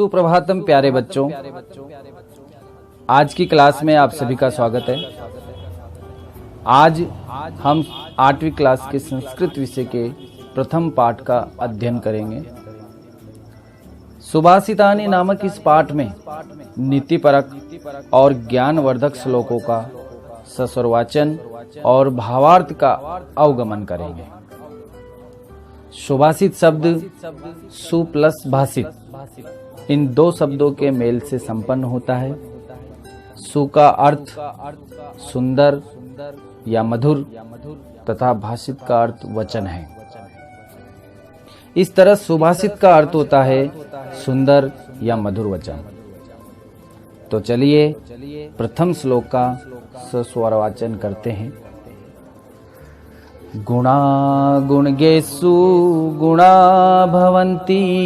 सुप्रभातम प्यारे बच्चों, आज की क्लास में आप सभी का स्वागत है। आज हम 8वीं क्लास के संस्कृत विषय के प्रथम पाठ का अध्ययन करेंगे। सुभाषितानि नामक इस पाठ में नीतिपरक और ज्ञानवर्धक श्लोकों का सस्वरवाचन और भावार्थ का अवगमन करेंगे। सुभाषित शब्द सु प्लस भाषित, इन दो शब्दों के मेल से संपन्न होता है। सु का अर्थ सुंदर या मधुर तथा भाषित का अर्थ वचन है। इस तरह सुभाषित का अर्थ होता है सुंदर या मधुर वचन। तो चलिए प्रथम श्लोक का सस्वरवाचन करते हैं। गुणा गुणगेषु गुणा भवन्ति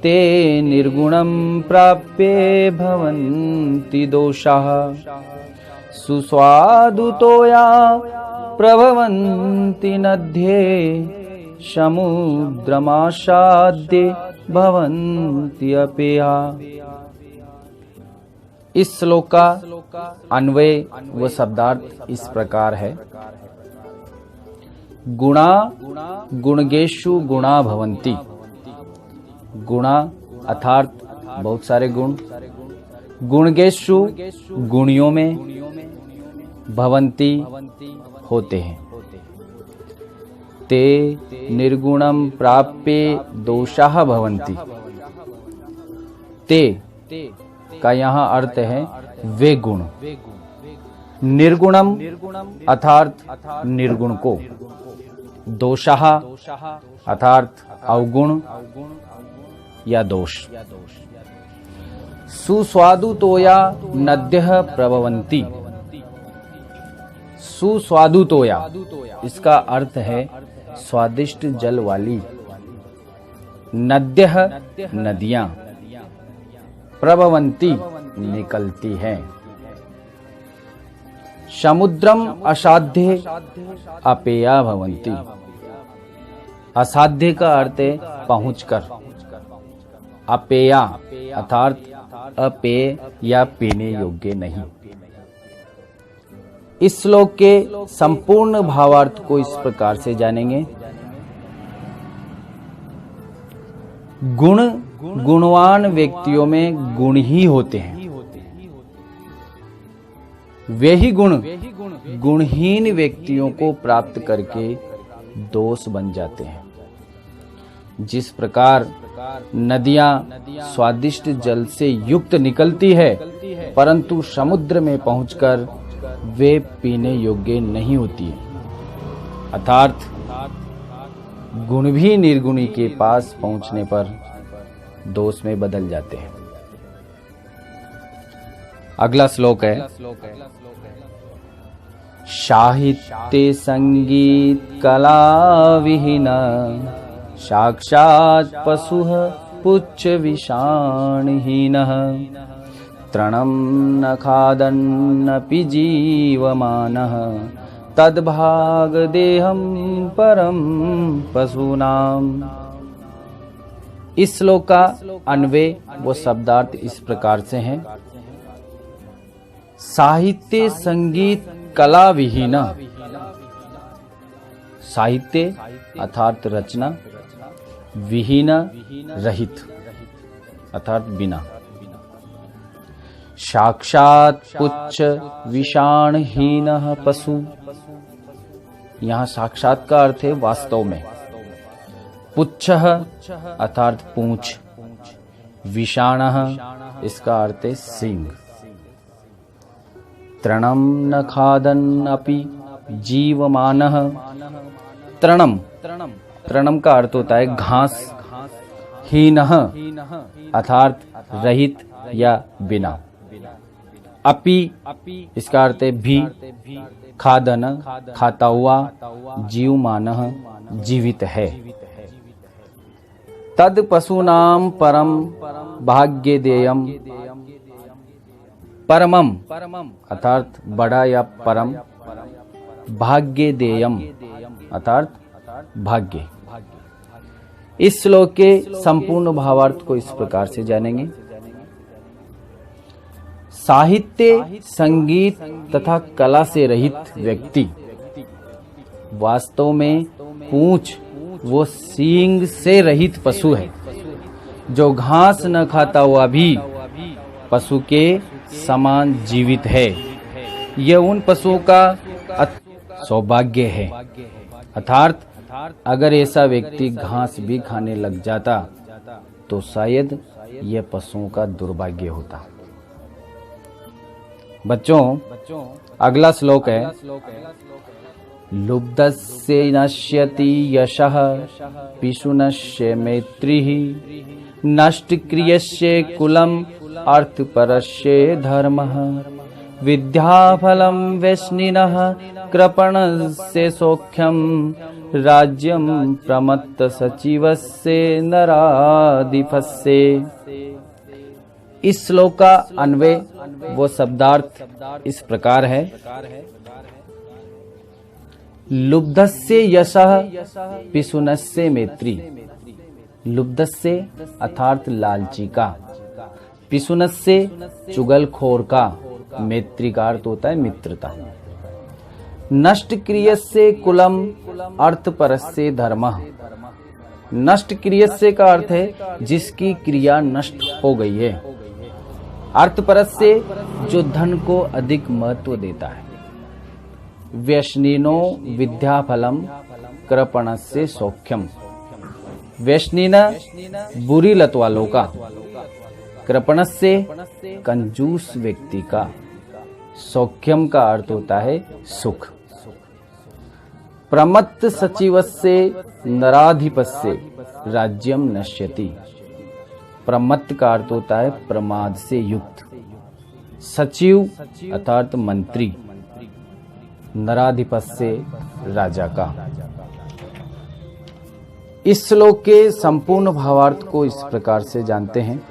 ते निर्गुणं प्राप्ये भवन्ति दोषाः सुस्वादुतोया प्रभवन्ति नद्ये समुद्रमासाद्ये भवन्ति अपेया। इस श्लोक का अन्वय व शब्दार्थ इस प्रकार है। गुणा गुणगेषु गुणा भवन्ति। गुणा अर्थात बहुत सारे गुण, गुणगेषु गुणियों में, भवन्ति होते हैं। ते निर्गुणं प्राप्ये दोषाः भवन्ति। ते का यहाँ अर्थ है वे गुण। निर्गुणम अर्थात निर्गुण को, दोषाः अर्थात अवगुण या दोष। सुस्वादुतोया नद्यः प्रभवन्ति। सुस्वादुतोया इसका अर्थ है स्वादिष्ट जल वाली। नद्यः नदियां, प्रभवन्ति निकलती हैं। समुद्रम असाध्य अपेया भवन्ति। असाध्य का अर्थ है पहुंचकर। अपेया अर्थात अपेय या पीने योग्य नहीं। इस श्लोक के संपूर्ण भावार्थ को इस प्रकार से जानेंगे। गुण गुणवान व्यक्तियों में गुण ही होते हैं। वे ही गुण गुणहीन व्यक्तियों को प्राप्त करके दोष बन जाते हैं। जिस प्रकार नदियां स्वादिष्ट जल से युक्त निकलती है, परंतु समुद्र में पहुंचकर वे पीने योग्य नहीं होती है। अर्थात गुण भी निर्गुणी के पास पहुंचने पर दोष में बदल जाते हैं। अगला श्लोक है। साहित्य संगीत कला विहीन साक्षात् पशुः पुच्छ विषाणहीनः तृणं न खादन्नपि जीवमानः तद्भाग देहं परम पशूनाम्। इस श्लोक का अन्वय व शब्दार्थ इस प्रकार से हैं। साहित्य संगीत कला विहीन। साहित्य अर्थात रचना, विहीन रहित अर्थात बिना। साक्षात पुच्छ विषाणहीनः पशु। यहाँ साक्षात का अर्थ है वास्तव में। पुच्छः अर्थात पूंछ। विषाणः इसका अर्थ है सींग। तृणं न खादन् अपि जीवमानः। तृणम तृणम का अर्थ होता है घास। हीनः अर्थात रहित या बिना। अपि इसका अर्थ है भी। खादन खाता हुआ। जीवमानः जीवित है। तद पशूनाम परम भाग्यदेयम। परमम अर्थात बड़ा या परम। भाग्यदेयम अर्थात भाग्य। इस श्लोक के संपूर्ण भावार्थ को इस प्रकार से जानेंगे। साहित्य, संगीत तथा कला से रहित व्यक्ति वास्तव में पूंछ वो सींग से रहित पशु है, जो घास न खाता हुआ भी पशु के समान जीवित है। यह उन पशुओं का सौभाग्य है। अर्थात अगर ऐसा व्यक्ति घास भी खाने लग जाता तो शायद यह पशुओं का दुर्भाग्य होता। बच्चों, अगला श्लोक है, लुब्धस्य नश्यति यशः पिशुनस्य मैत्रिः नष्टक्रियस्य कुलम् अर्थपरस्य धर्मः विद्याफलं व्यसनिनः कृपणस्य सौख्यं राज्यं प्रमत्त सचिवस्य नराधिपस्य। इस श्लोक का अन्वय वो शब्दार्थ इस प्रकार है, लुब्धस्य यशः पिशुनस्य मैत्री। लुब्धस्य अर्थात लालची का, पिशुनस्य चुगलखोर का, मैत्री का अर्थ होता है मित्रता। नष्ट क्रियस्य कुलम अर्थपरस्य धर्मः। नष्ट क्रियस्य का अर्थ है जिसकी क्रिया नष्ट हो गई है। अर्थपरस्य जो धन को अधिक महत्व देता है। व्यसनिनो विद्याफलम कृपणस्य सौख्यम। व्यसनिन बुरी लत वालों का, कृपणस्य कंजूस व्यक्ति का, सौख्यम का अर्थ होता है सुख। प्रमत्त सचिवस्य नराधिपस्य राज्यम नश्यति। प्रमत्त का अर्थ होता है प्रमाद से युक्त। सचिव अर्थात मंत्री, नराधिपस्य राजा का। इस श्लोक के संपूर्ण भावार्थ को इस प्रकार से जानते हैं,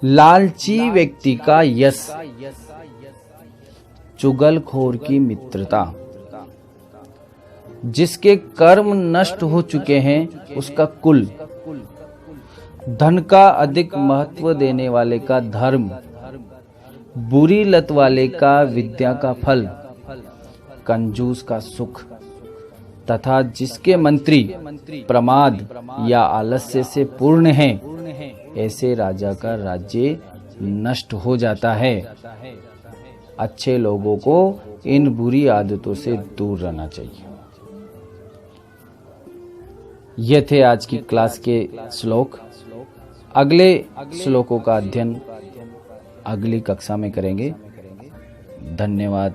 लालची व्यक्ति का यश, चुगलखोर की मित्रता, जिसके कर्म नष्ट हो चुके हैं उसका कुल, धन का अधिक महत्व देने वाले का धर्म, बुरी लत वाले का विद्या का फल, कंजूस का सुख तथा जिसके मंत्री प्रमाद या आलस्य से पूर्ण हैं, ऐसे राजा का राज्य नष्ट हो जाता है। अच्छे लोगों को इन बुरी आदतों से दूर रहना चाहिए। ये थे आज की क्लास के श्लोक। अगले श्लोकों का अध्ययन अगली कक्षा में करेंगे। धन्यवाद।